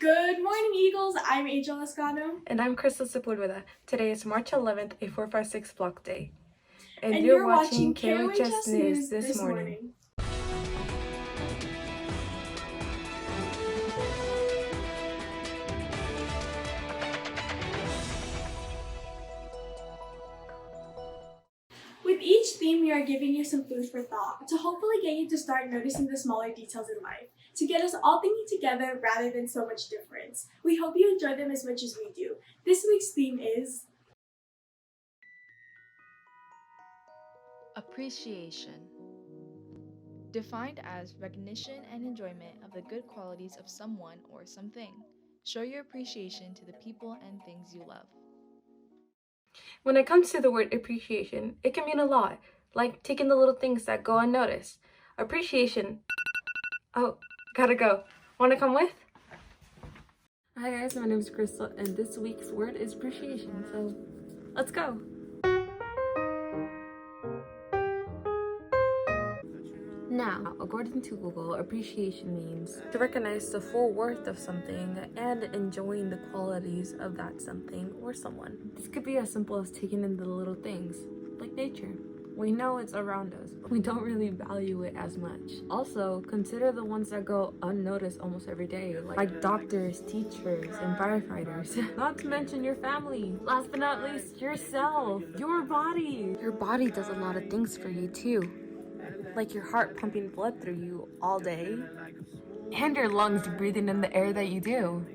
Good morning, Eagles. I'm Angel Lascano. And I'm Crystal Sepulveda. Today is March 11th, a 456 block day. And you're watching KOHS News this morning. With each theme, we are giving you some food for thought to hopefully get you to start noticing the smaller details in life, to get us all thinking together rather than so much difference. We hope you enjoy them as much as we do. This week's theme is appreciation. Defined as recognition and enjoyment of the good qualities of someone or something. Show your appreciation to the people and things you love. When it comes to the word appreciation, it can mean a lot, like taking the little things that go unnoticed. Appreciation. Oh, gotta go. Wanna come with? Hi guys, my name is Crystal, and this week's word is appreciation, so let's go. Now, according to Google, appreciation means to recognize the full worth of something and enjoying the qualities of that something or someone. This could be as simple as taking in the little things, like nature. We know it's around us, but we don't really value it as much. Also, consider the ones that go unnoticed almost every day, like doctors, teachers, and firefighters. Not to mention your family. Last but not least, yourself, your body. Your body does a lot of things for you too. Like your heart pumping blood through you all day, and your lungs breathing in the air that you do.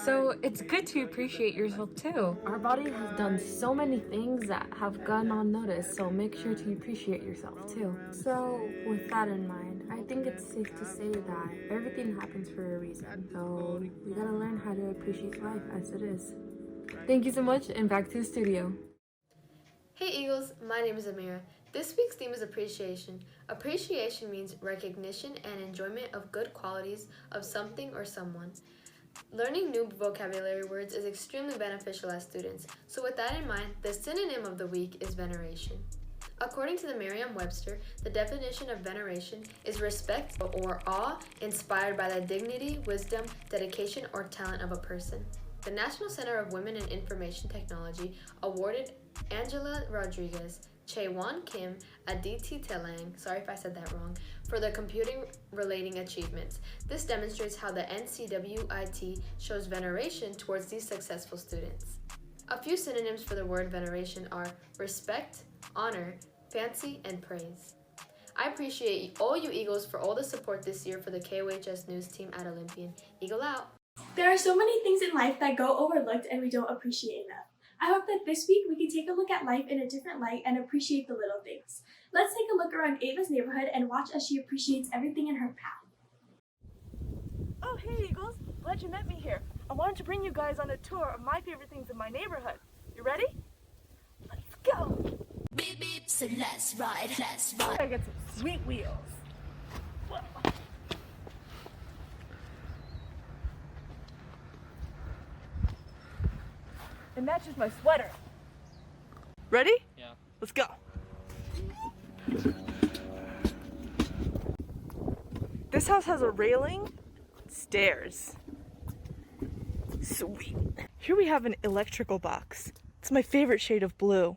So it's good to appreciate yourself too. Our body has done so many things that have gone unnoticed, so make sure to appreciate yourself too. So with that in mind, I think it's safe to say that everything happens for a reason. So we gotta learn how to appreciate life as it is. Thank you so much, and back to the studio. Hey Eagles, my name is Amira. This week's theme is appreciation. Appreciation means recognition and enjoyment of good qualities of something or someone. Learning new vocabulary words is extremely beneficial as students, so with that in mind, the synonym of the week is veneration. According to the Merriam-Webster, the definition of veneration is respect or awe inspired by the dignity, wisdom, dedication, or talent of a person. The National Center of Women in Information Technology awarded Angela Rodriguez, Chaewon Kim, Aditi Telang, sorry if I said that wrong, for their computing-relating achievements. This demonstrates how the NCWIT shows veneration towards these successful students. A few synonyms for the word veneration are respect, honor, fancy, and praise. I appreciate all you Eagles for all the support this year for the KOHS News team at Olympian. Eagle out! there are so many things in life that go overlooked and we don't appreciate enough. I hope that this week we can take a look at life in a different light and appreciate the little things. Let's take a look around Ava's neighborhood and watch as she appreciates everything in her path. Oh, hey Eagles! Glad you met me here. I wanted to bring you guys on a tour of my favorite things in my neighborhood. You ready? Let's go! Beep beep, so let's ride, let's ride. I got some sweet wheels. Whoa. It matches my sweater. Ready? Yeah. Let's go. This house has a railing, stairs. Sweet. Here we have an electrical box. It's my favorite shade of blue.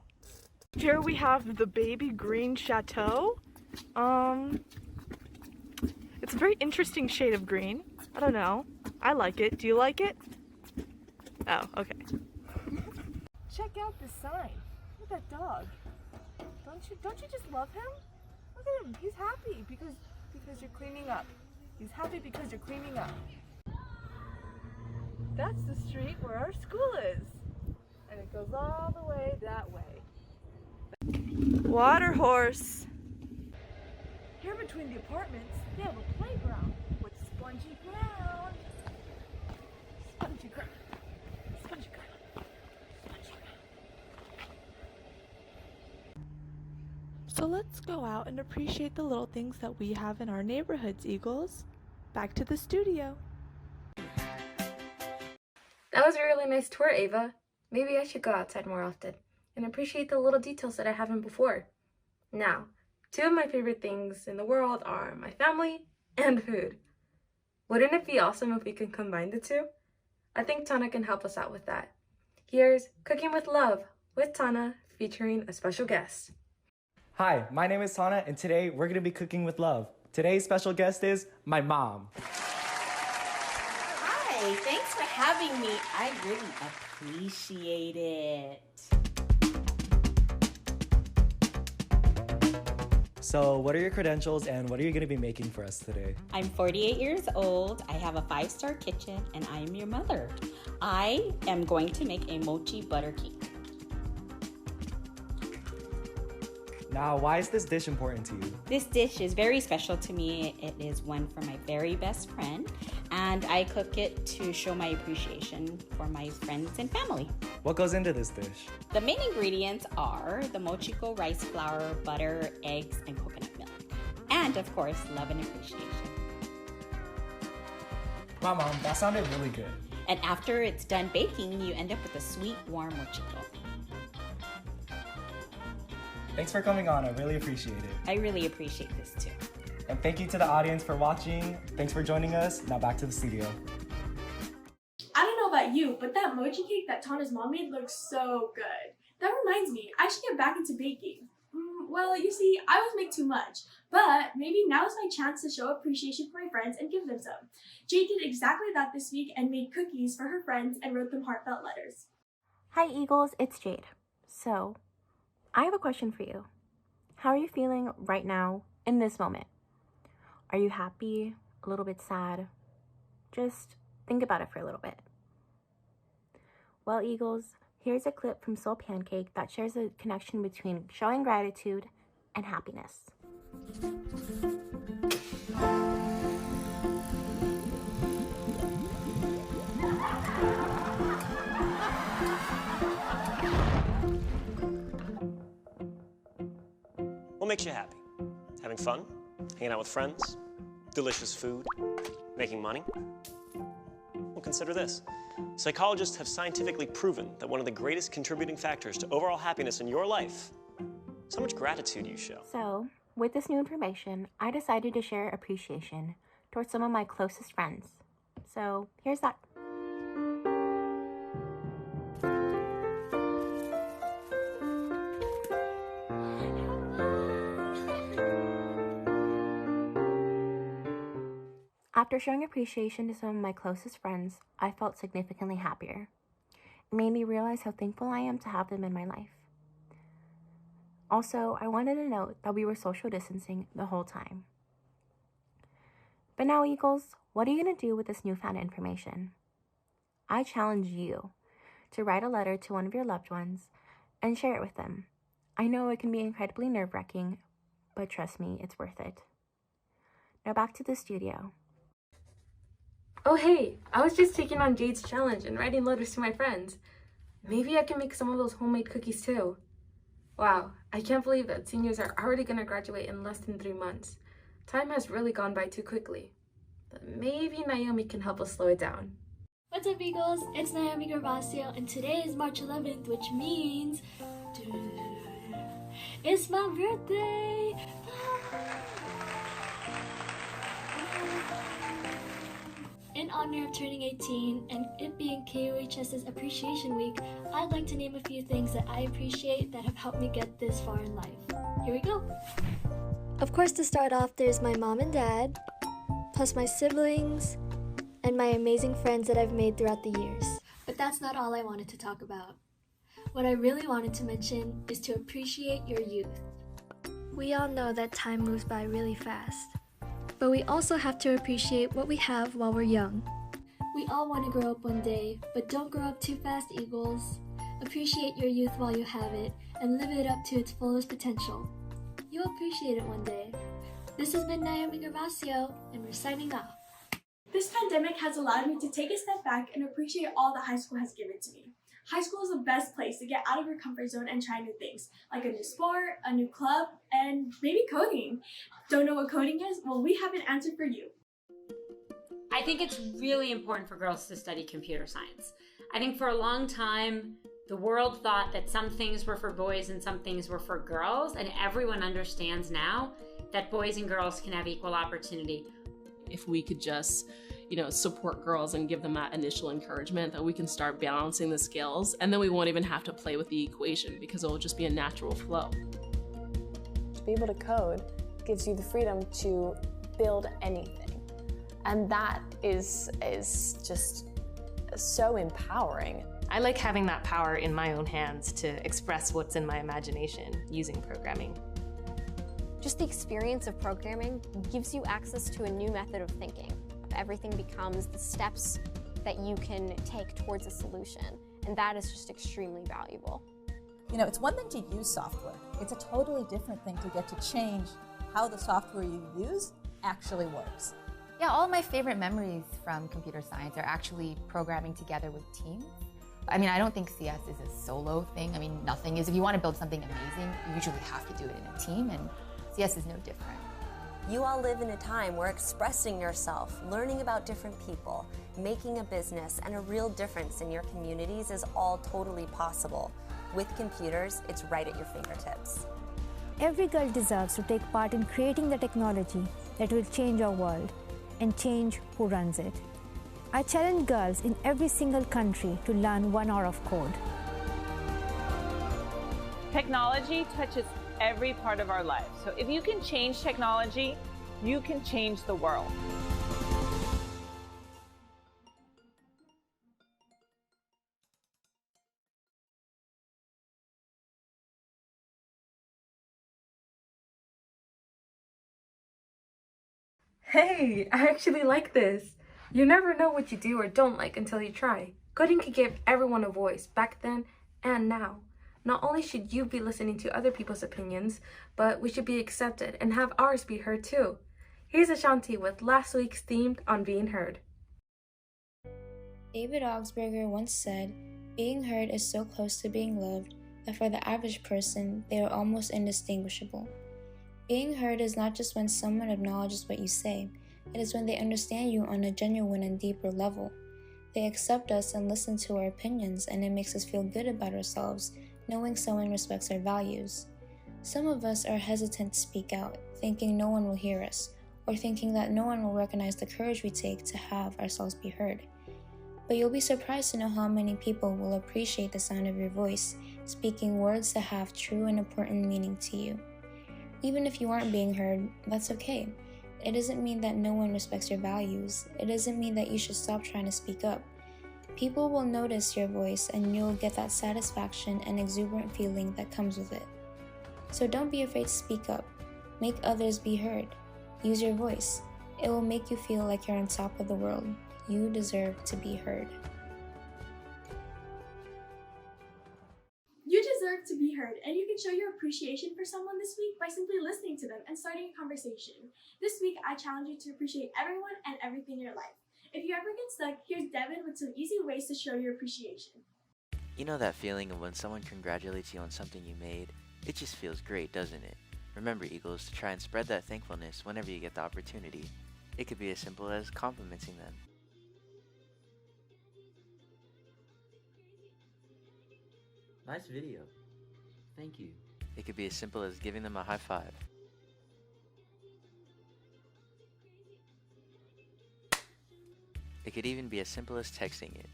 Here we have the baby green chateau. It's a very interesting shade of green. I don't know. I like it. Do you like it? Oh, okay. Check out this sign. Look at that dog. Don't you just love him? Look at him. He's happy because you're cleaning up. He's happy because you're cleaning up. That's the street where our school is. And it goes all the way that way. Water horse. Here between the apartments, they have a playground with spongy ground. Spongy ground. Spongy ground. Spongy ground. So let's go out and appreciate the little things that we have in our neighborhoods, Eagles. Back to the studio. That was a really nice tour, Ava. Maybe I should go outside more often and appreciate the little details that I haven't before. Now, two of my favorite things in the world are my family and food. Wouldn't it be awesome if we could combine the two? I think Tana can help us out with that. Here's Cooking with Love with Tana, featuring a special guest. Hi, my name is Tana, and today we're going to be cooking with love. Today's special guest is my mom. Hi, thanks for having me. I really appreciate it. So, what are your credentials and what are you going to be making for us today? I'm 48 years old. I have a 5-star kitchen, and I am your mother. I am going to make a mochi butter cake. Now, why is this dish important to you? This dish is very special to me. It is one for my very best friend, and I cook it to show my appreciation for my friends and family. What goes into this dish? The main ingredients are the mochiko rice flour, butter, eggs, and coconut milk. And of course, love and appreciation. Wow, Mom, that sounded really good. And after it's done baking, you end up with a sweet, warm mochiko. Thanks for coming on. I really appreciate it. I really appreciate this too. And thank you to the audience for watching. Thanks for joining us. Now back to the studio. I don't know about you, but that mochi cake that Tana's mom made looks so good. That reminds me, I should get back into baking. Well, you see, I always make too much, but maybe now is my chance to show appreciation for my friends and give them some. Jade did exactly that this week and made cookies for her friends and wrote them heartfelt letters. Hi Eagles, it's Jade. So, I have a question for you. How are you feeling right now in this moment? Are you happy? A little bit sad? Just think about it for a little bit. Well, Eagles, here's a clip from Soul Pancake that shares a connection between showing gratitude and happiness. What makes you happy? Having fun? Hanging out with friends? Delicious food? Making money? Well, consider this. Psychologists have scientifically proven that one of the greatest contributing factors to overall happiness in your life is how much gratitude you show. So, with this new information, I decided to share appreciation towards some of my closest friends. So, here's that. After showing appreciation to some of my closest friends, I felt significantly happier. It made me realize how thankful I am to have them in my life. Also, I wanted to note that we were social distancing the whole time. But now, Eagles, what are you going to do with this newfound information? I challenge you to write a letter to one of your loved ones and share it with them. I know it can be incredibly nerve-wracking, but trust me, it's worth it. Now back to the studio. Oh hey, I was just taking on Jade's challenge and writing letters to my friends. Maybe I can make some of those homemade cookies too. Wow, I can't believe that seniors are already going to graduate in less than 3 months. Time has really gone by too quickly. But maybe Naomi can help us slow it down. What's up, Eagles? It's Naomi Gervasio, and today is March 11th, which means it's my birthday! In honor of turning 18 and it being KOHS's Appreciation Week, I'd like to name a few things that I appreciate that have helped me get this far in life. Here we go. Of course, to start off, there's my mom and dad, plus my siblings, and my amazing friends that I've made throughout the years. But that's not all I wanted to talk about. What I really wanted to mention is to appreciate your youth. We all know that time moves by really fast. But we also have to appreciate what we have while we're young. We all want to grow up one day, but don't grow up too fast, Eagles. Appreciate your youth while you have it, and live it up to its fullest potential. You'll appreciate it one day. This has been Naomi Gervasio, and we're signing off. This pandemic has allowed me to take a step back and appreciate all that high school has given to me. High school is the best place to get out of your comfort zone and try new things, like a new sport, a new club, and maybe coding. Don't know what coding is? Well, we have an answer for you. I think it's really important for girls to study computer science. I think for a long time, the world thought that some things were for boys and some things were for girls, and everyone understands now that boys and girls can have equal opportunity. If we could just, support girls and give them that initial encouragement, that we can start balancing the scales, and then we won't even have to play with the equation because it will just be a natural flow. To be able to code gives you the freedom to build anything. And that is just so empowering. I like having that power in my own hands to express what's in my imagination using programming. Just the experience of programming gives you access to a new method of thinking. Everything becomes the steps that you can take towards a solution, and that is just extremely valuable. It's one thing to use software. It's a totally different thing to get to change how the software you use actually works. Yeah, all of my favorite memories from computer science are actually programming together with teams. I don't think CS is a solo thing. Nothing is. If you want to build something amazing, you usually have to do it in a team, and CS is no different. You all live in a time where expressing yourself, learning about different people, making a business, and a real difference in your communities is all totally possible. With computers, it's right at your fingertips. Every girl deserves to take part in creating the technology that will change our world and change who runs it. I challenge girls in every single country to learn 1 hour of code. Technology touches every part of our lives. So if you can change technology, you can change the world. Hey, I actually like this. You never know what you do or don't like until you try. Coding could give everyone a voice back then and now. Not only should you be listening to other people's opinions, but we should be accepted and have ours be heard too. Here's Ashanti with last week's theme on being heard. David Augsburger once said, "Being heard is so close to being loved that for the average person, they are almost indistinguishable." Being heard is not just when someone acknowledges what you say, it is when they understand you on a genuine and deeper level. They accept us and listen to our opinions, and it makes us feel good about ourselves, knowing someone respects our values. Some of us are hesitant to speak out, thinking no one will hear us, or thinking that no one will recognize the courage we take to have ourselves be heard. But you'll be surprised to know how many people will appreciate the sound of your voice, speaking words that have true and important meaning to you. Even if you aren't being heard, that's okay. It doesn't mean that no one respects your values. It doesn't mean that you should stop trying to speak up. People will notice your voice, and you'll get that satisfaction and exuberant feeling that comes with it. So don't be afraid to speak up. Make others be heard. Use your voice. It will make you feel like you're on top of the world. You deserve to be heard. You deserve to be heard, and you can show your appreciation for someone this week by simply listening to them and starting a conversation. This week, I challenge you to appreciate everyone and everything in your life. If you ever get stuck, here's Devin with some easy ways to show your appreciation. You know that feeling of when someone congratulates you on something you made? It just feels great, doesn't it? Remember, Eagles, to try and spread that thankfulness whenever you get the opportunity. It could be as simple as complimenting them. Nice video. Thank you. It could be as simple as giving them a high five. It could even be as simple as texting it.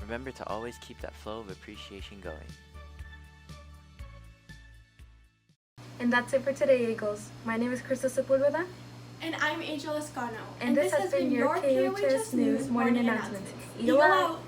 Remember to always keep that flow of appreciation going. And that's it for today, Eagles. My name is Krista Sepulveda. And I'm Angel Escano. And this has been your KHS News Morning Announcements. Eagle out!